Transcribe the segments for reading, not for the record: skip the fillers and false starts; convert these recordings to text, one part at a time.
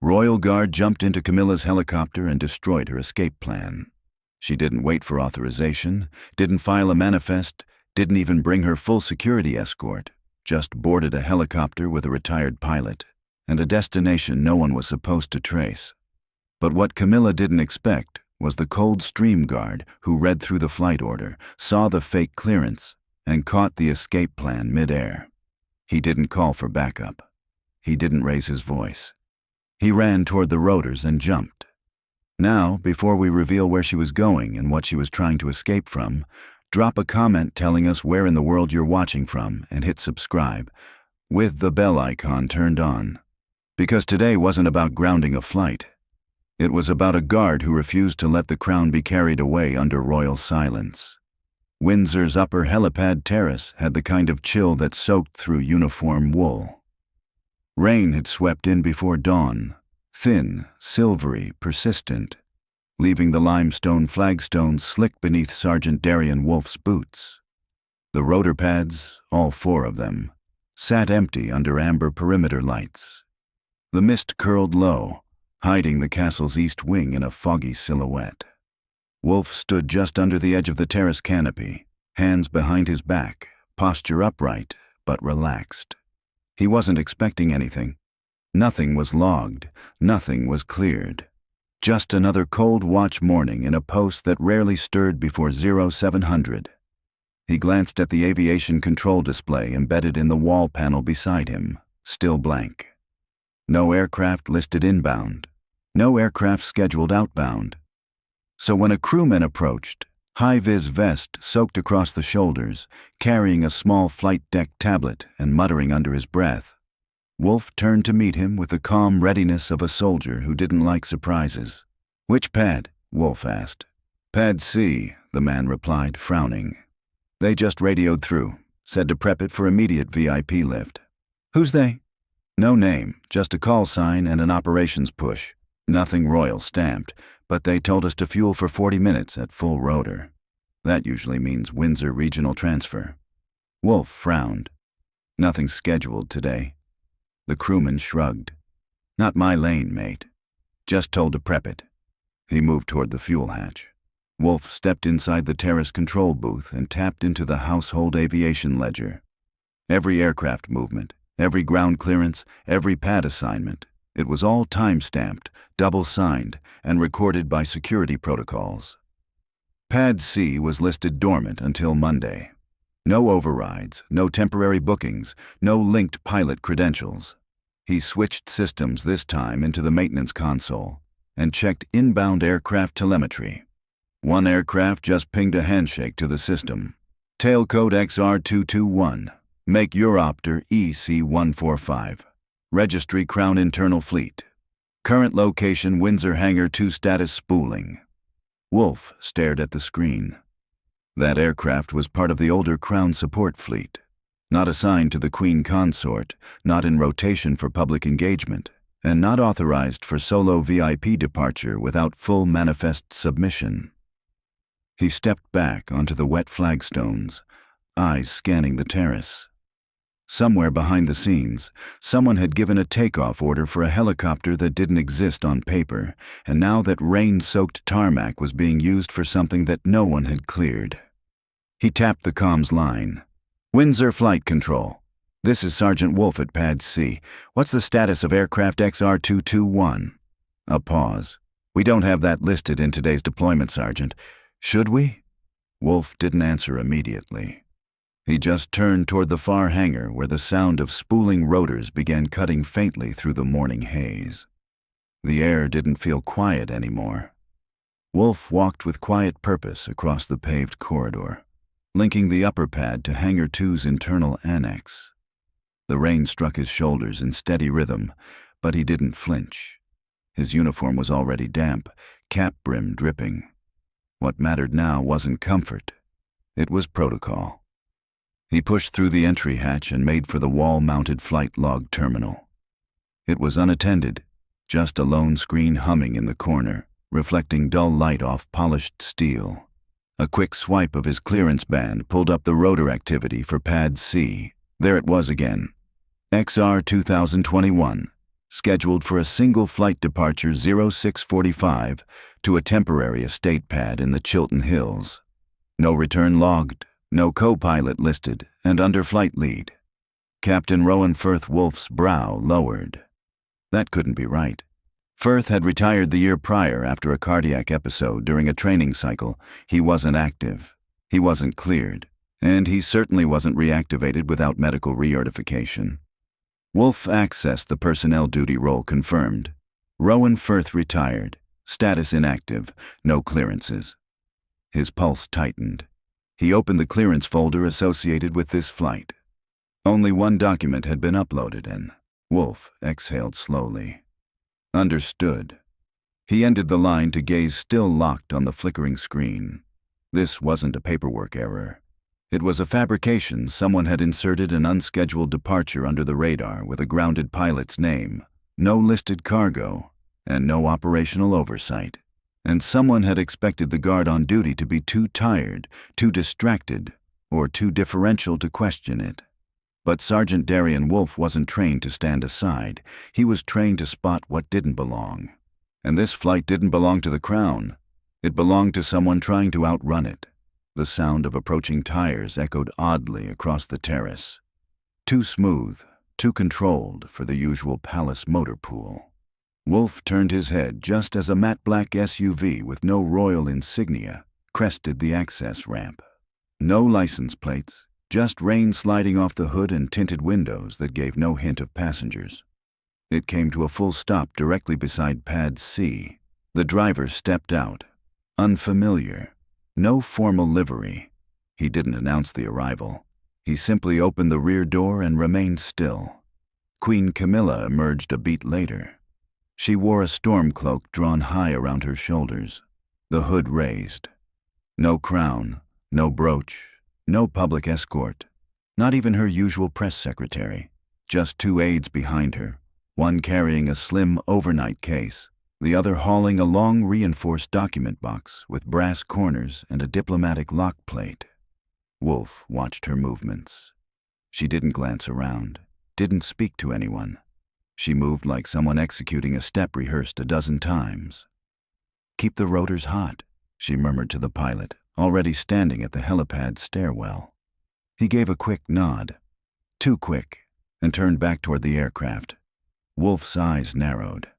Royalguard jumped into Camilla's helicopter and destroyed her escape plan. She didn't wait for authorization, didn't file a manifest, didn't even bring her full security escort, just boarded a helicopter with a retired pilot and a destination no one was supposed to trace. But what Camilla didn't expect was the Coldstream guard who read through the flight order, saw the fake clearance, and caught the escape plan mid-air. He didn't call for backup. He didn't raise his voice. He ran toward the rotors and jumped. Now, before we reveal where she was going and what she was trying to escape from, drop a comment telling us where in the world you're watching from and hit subscribe, with the bell icon turned on. Because today wasn't about grounding a flight. It was about a guard who refused to let the crown be carried away under royal silence. Windsor's upper helipad terrace had the kind of chill that soaked through uniform wool. Rain had swept in before dawn, thin, silvery, persistent, leaving the limestone flagstones slick beneath Sergeant Darian Wolfe's boots. The rotor pads, all 4 of them, sat empty under amber perimeter lights. The mist curled low, hiding the castle's east wing in a foggy silhouette. Wolfe stood just under the edge of the terrace canopy, hands behind his back, posture upright but relaxed. He wasn't expecting anything. Nothing was logged, nothing was cleared. Just another cold watch morning in a post that rarely stirred before 0700. He glanced at the aviation control display embedded in the wall panel beside him, still blank. No aircraft listed inbound, no aircraft scheduled outbound. So when a crewman approached, high-vis vest soaked across the shoulders, carrying a small flight deck tablet and muttering under his breath, Wolfe turned to meet him with the calm readiness of a soldier who didn't like surprises. "Which pad?" Wolfe asked. "Pad C," the man replied, frowning. "They just radioed through, said to prep it for immediate VIP lift." "Who's they?" "No name, just a call sign and an operations push. Nothing royal stamped, but they told us to fuel for 40 minutes at full rotor. That usually means Windsor regional transfer." Wolfe frowned. "Nothing scheduled today." The crewman shrugged. "Not my lane, mate. Just told to prep it." He moved toward the fuel hatch. Wolfe stepped inside the terrace control booth and tapped into the household aviation ledger. Every aircraft movement, every ground clearance, every pad assignment, it was all time-stamped, double-signed, and recorded by security protocols. Pad C was listed dormant until Monday. No overrides, no temporary bookings, no linked pilot credentials. He switched systems this time into the maintenance console and checked inbound aircraft telemetry. One aircraft just pinged a handshake to the system. Tailcode XR221. Make Europter EC145. Registry Crown Internal Fleet. Current location Windsor Hangar 2 status spooling. Wolfe stared at the screen. That aircraft was part of the older Crown support fleet, not assigned to the Queen Consort, not in rotation for public engagement, and not authorized for solo VIP departure without full manifest submission. He stepped back onto the wet flagstones, eyes scanning the terrace. Somewhere behind the scenes, someone had given a takeoff order for a helicopter that didn't exist on paper, and now that rain-soaked tarmac was being used for something that no one had cleared. He tapped the comms line. "Windsor Flight Control. This is Sergeant Wolfe at Pad C. What's the status of aircraft XR221? A pause. "We don't have that listed in today's deployment, Sergeant. Should we?" Wolfe didn't answer immediately. He just turned toward the far hangar where the sound of spooling rotors began cutting faintly through the morning haze. The air didn't feel quiet anymore. Wolfe walked with quiet purpose across the paved corridor, linking the upper pad to Hangar 2's internal annex. The rain struck his shoulders in steady rhythm, but he didn't flinch. His uniform was already damp, cap brim dripping. What mattered now wasn't comfort. It was protocol. He pushed through the entry hatch and made for the wall-mounted flight log terminal. It was unattended, just a lone screen humming in the corner, reflecting dull light off polished steel. A quick swipe of his clearance band pulled up the rotor activity for Pad C. There it was again. XR 2021. scheduled for a single flight departure 0645 to a temporary estate pad in the Chiltern Hills. No return logged, no co-pilot listed, and under flight lead. Captain Rowan Firth Wolf's brow lowered. That couldn't be right. Firth had retired the year prior after a cardiac episode during a training cycle. He wasn't active. He wasn't cleared. And he certainly wasn't reactivated without medical recertification. Wolf accessed the personnel duty role confirmed. Rowan Firth retired. Status inactive. No clearances. His pulse tightened. He opened the clearance folder associated with this flight. Only one document had been uploaded and Wolf exhaled slowly. Understood. He ended the line to gaze still locked on the flickering screen. This wasn't a paperwork error. It was a fabrication. Someone had inserted an unscheduled departure under the radar with a grounded pilot's name, no listed cargo, and no operational oversight. And someone had expected the guard on duty to be too tired, too distracted, or too differential to question it. But Sergeant Darian Wolf wasn't trained to stand aside. He was trained to spot what didn't belong. And this flight didn't belong to the Crown. It belonged to someone trying to outrun it. The sound of approaching tires echoed oddly across the terrace. Too smooth, too controlled for the usual palace motor pool. Wolf turned his head just as a matte black SUV with no royal insignia crested the access ramp. No license plates, just rain sliding off the hood and tinted windows that gave no hint of passengers. It came to a full stop directly beside Pad C. The driver stepped out. Unfamiliar. No formal livery. He didn't announce the arrival. He simply opened the rear door and remained still. Queen Camilla emerged a beat later. She wore a storm cloak drawn high around her shoulders, the hood raised. No crown, no brooch, no public escort, not even her usual press secretary. Just two aides behind her, one carrying a slim overnight case, the other hauling a long reinforced document box with brass corners and a diplomatic lock plate. Wolf watched her movements. She didn't glance around, didn't speak to anyone. She moved like someone executing a step rehearsed a dozen times. "Keep the rotors hot," she murmured to the pilot, already standing at the helipad stairwell. He gave a quick nod, too quick, and turned back toward the aircraft. Wolf's eyes narrowed.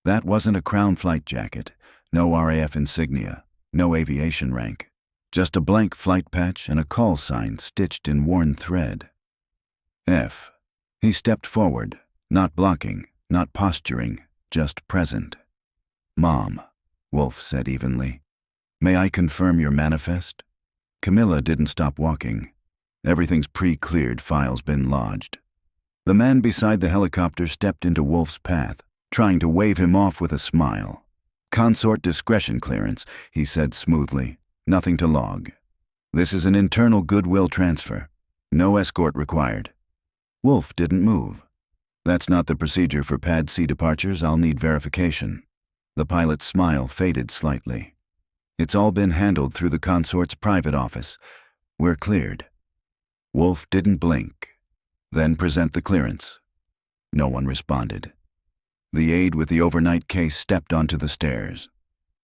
That wasn't a Crown flight jacket, no RAF insignia, no aviation rank, just a blank flight patch and a call sign stitched in worn thread. F. He stepped forward, not blocking, not posturing, just present. "Mom," Wolf said evenly. "May I confirm your manifest?" Camilla didn't stop walking. "Everything's pre-cleared, files been lodged." The man beside the helicopter stepped into Wolf's path, trying to wave him off with a smile. "Consort discretion clearance," he said smoothly. "Nothing to log. This is an internal goodwill transfer. No escort required." Wolf didn't move. "That's not the procedure for Pad C departures. I'll need verification." The pilot's smile faded slightly. "It's all been handled through the consort's private office. We're cleared." Wolf didn't blink. "Then present the clearance." No one responded. The aide with the overnight case stepped onto the stairs.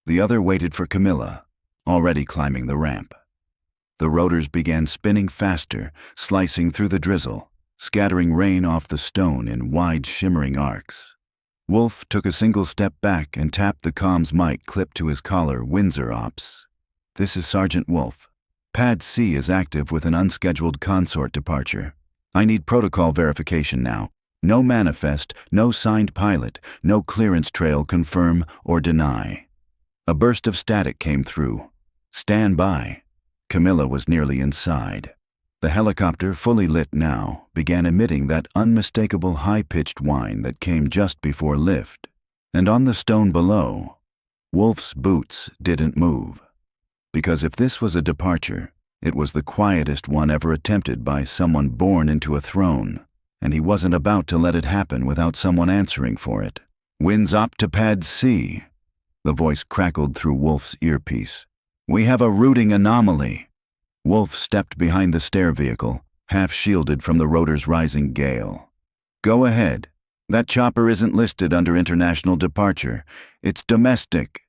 The other waited for Camilla, already climbing the ramp. The rotors began spinning faster, slicing through the drizzle, scattering rain off the stone in wide shimmering arcs. Wolf took a single step back and tapped the comms mic clipped to his collar. "Windsor Ops. This is Sergeant Wolf. Pad C is active with an unscheduled consort departure. I need protocol verification now. No manifest, no signed pilot, no clearance trail confirm or deny." A burst of static came through. "Stand by." Camilla was nearly inside. The helicopter, fully lit now, began emitting that unmistakable high-pitched whine that came just before lift. And on the stone below, Wolf's boots didn't move. Because if this was a departure, it was the quietest one ever attempted by someone born into a throne, and he wasn't about to let it happen without someone answering for it. "Winds op to Pad C." The voice crackled through Wolf's earpiece. "We have a routing anomaly." Wolf stepped behind the stair vehicle, half shielded from the rotor's rising gale. "Go ahead. That chopper isn't listed under international departure. It's domestic.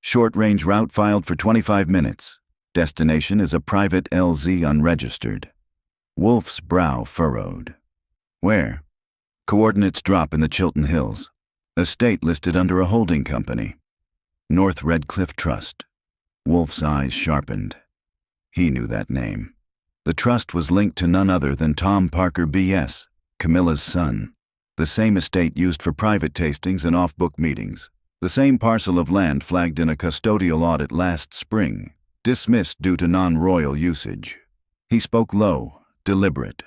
Short-range route filed for 25 minutes. Destination is a private LZ unregistered. Wolf's brow furrowed. Where? Coordinates drop in the Chilton Hills. Estate listed under a holding company. North Redcliffe Trust. Wolf's eyes sharpened. He knew that name. The trust was linked to none other than Tom Parker B.S., Camilla's son. The same estate used for private tastings and off-book meetings. The same parcel of land flagged in a custodial audit last spring, dismissed due to non-royal usage. He spoke low, deliberate.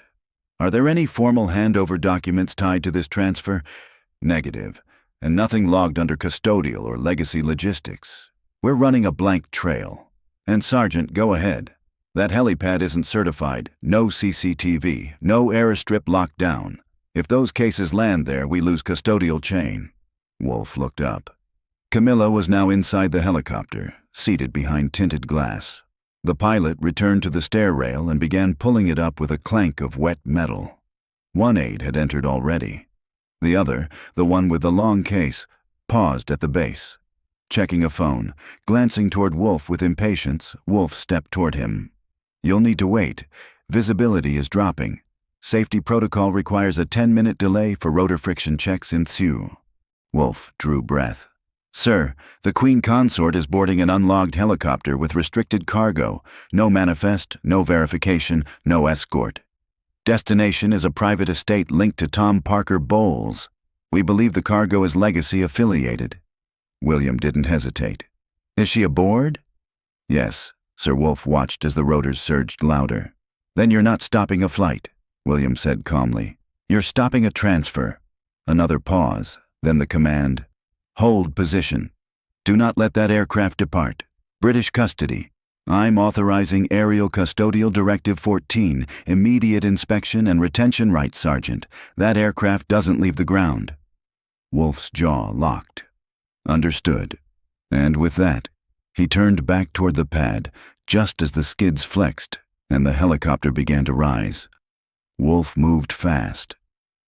Are there any formal handover documents tied to this transfer? Negative, and nothing logged under custodial or legacy logistics. We're running a blank trail. And Sergeant, go ahead. That helipad isn't certified, no CCTV, no airstrip locked down. If those cases land there, we lose custodial chain. Wolf looked up. Camilla was now inside the helicopter, seated behind tinted glass. The pilot returned to the stair rail and began pulling it up with a clank of wet metal. One aide had entered already. The other, the one with the long case, paused at the base. Checking a phone, glancing toward Wolf with impatience, Wolf stepped toward him. You'll need to wait. Visibility is dropping. Safety protocol requires a 10-minute delay for rotor friction checks in Thieu. Wolf drew breath. Sir, the Queen Consort is boarding an unlogged helicopter with restricted cargo. No manifest, no verification, no escort. Destination is a private estate linked to Tom Parker Bowles. We believe the cargo is legacy affiliated. William didn't hesitate. Is she aboard? Yes. Sir Wolf watched as the rotors surged louder. Then you're not stopping a flight, William said calmly. You're stopping a transfer. Another pause, then the command. Hold position. Do not let that aircraft depart. British custody. I'm authorizing Aerial Custodial Directive 14, immediate inspection and retention rights, Sergeant. That aircraft doesn't leave the ground. Wolf's jaw locked. Understood. And with that, he turned back toward the pad, just as the skids flexed and the helicopter began to rise. Wolf moved fast.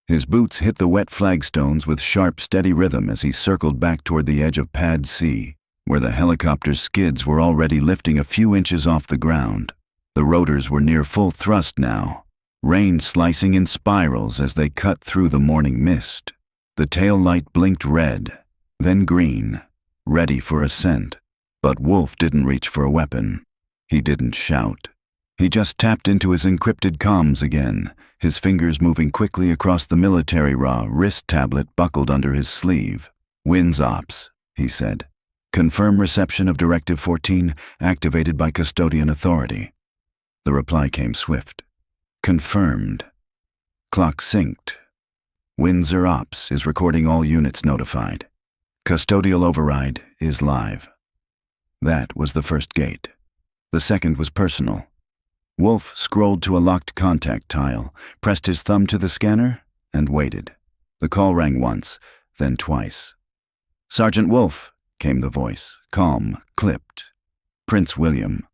His boots hit the wet flagstones with sharp, steady rhythm as he circled back toward the edge of Pad C, where the helicopter's skids were already lifting a few inches off the ground. The rotors were near full thrust now, rain slicing in spirals as they cut through the morning mist. The tail light blinked red, then green, ready for ascent. But Wolf didn't reach for a weapon. He didn't shout. He just tapped into his encrypted comms again, his fingers moving quickly across the military raw wrist tablet buckled under his sleeve. Winds Ops, he said. Confirm reception of Directive 14, activated by Custodian Authority. The reply came swift. Confirmed. Clock synced. Windsor Ops is recording all units notified. Custodial override is live. That was the first gate. The second was personal. Wolf scrolled to a locked contact tile, pressed his thumb to the scanner, and waited. The call rang once, then twice. Sergeant Wolf, came the voice, calm, clipped. Prince William.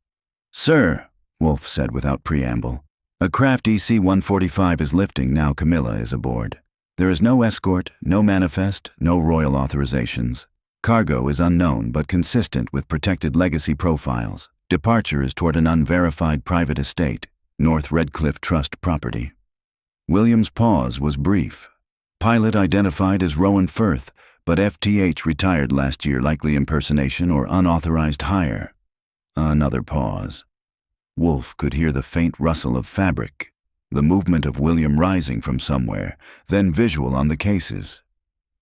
Sir, Wolf said without preamble. A craft EC-145 is lifting now Camilla is aboard. There is no escort, no manifest, no royal authorizations. Cargo is unknown but consistent with protected legacy profiles. Departure is toward an unverified private estate, North Redcliffe Trust property. William's pause was brief. Pilot identified as Rowan Firth, but FTH retired last year, likely impersonation or unauthorized hire. Another pause. Wolf could hear the faint rustle of fabric, the movement of William rising from somewhere, then visual on the cases.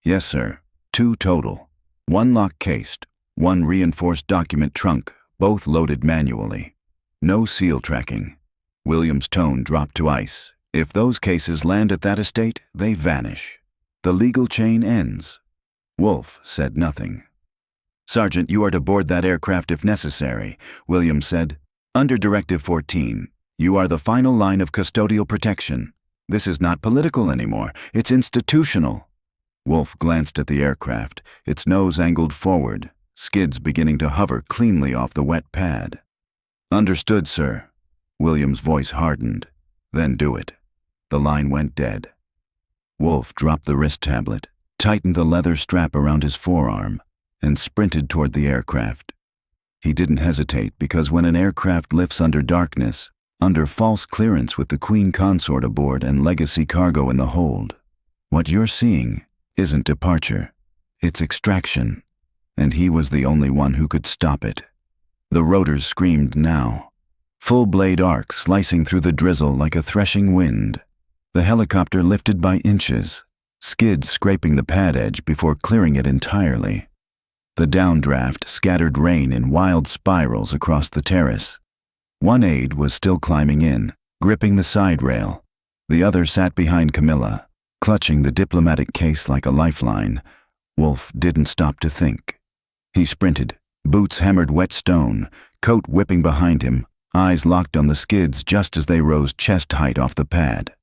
Yes, sir. 2 total. 1 lock-cased, 1 reinforced document trunk, both loaded manually. No seal tracking. William's tone dropped to ice. If those cases land at that estate, they vanish. The legal chain ends. Wolf said nothing. Sergeant, you are to board that aircraft if necessary, William said. Under Directive 14, you are the final line of custodial protection. This is not political anymore. It's institutional. Wolf glanced at the aircraft, its nose angled forward, skids beginning to hover cleanly off the wet pad. Understood, sir. William's voice hardened. Then do it. The line went dead. Wolf dropped the wrist tablet, tightened the leather strap around his forearm, and sprinted toward the aircraft. He didn't hesitate because when an aircraft lifts under darkness, under false clearance with the Queen Consort aboard and legacy cargo in the hold, what you're seeing isn't departure, it's extraction, and he was the only one who could stop it. The rotors screamed now, full blade arc slicing through the drizzle like a threshing wind. The helicopter lifted by inches, skids scraping the pad edge before clearing it entirely. The downdraft scattered rain in wild spirals across the terrace. One aide was still climbing in, gripping the side rail. The other sat behind Camilla, clutching the diplomatic case like a lifeline. Wolf didn't stop to think. He sprinted, boots hammered wet stone, coat whipping behind him, eyes locked on the skids just as they rose chest height off the pad.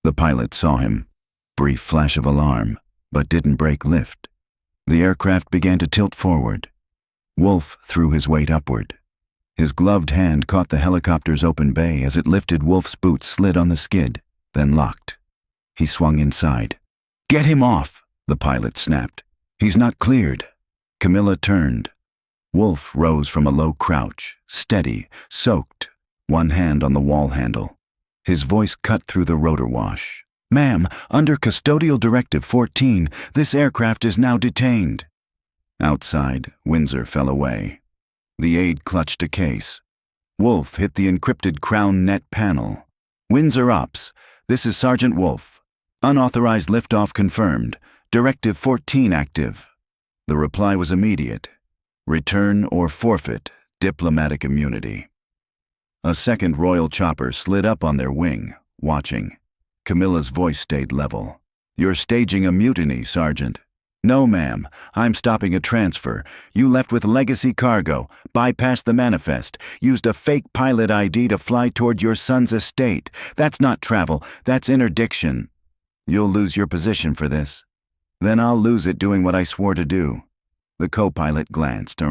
The pilot saw him. Brief flash of alarm, but didn't break lift. The aircraft began to tilt forward. Wolf threw his weight upward. His gloved hand caught the helicopter's open bay as it lifted. Wolf's boots slid on the skid, then locked. He swung inside. "Get him off!" the pilot snapped. "He's not cleared." Camilla turned. Wolf rose from a low crouch, steady, soaked, one hand on the wall handle. His voice cut through the rotor wash. "Ma'am, under Custodial Directive 14, this aircraft is now detained." Outside, Windsor fell away. The aide clutched a case. Wolf hit the encrypted crown net panel. "Windsor Ops, this is Sergeant Wolf. Unauthorized liftoff confirmed. Directive 14 active." The reply was immediate. Return or forfeit diplomatic immunity. A second royal chopper slid up on their wing, watching. Camilla's voice stayed level. "You're staging a mutiny, Sergeant." "No, ma'am. I'm stopping a transfer. You left with legacy cargo, bypassed the manifest, used a fake pilot ID to fly toward your son's estate. That's not travel, that's interdiction. You'll lose your position for this. Then I'll lose it doing what I swore to do." The co-pilot glanced.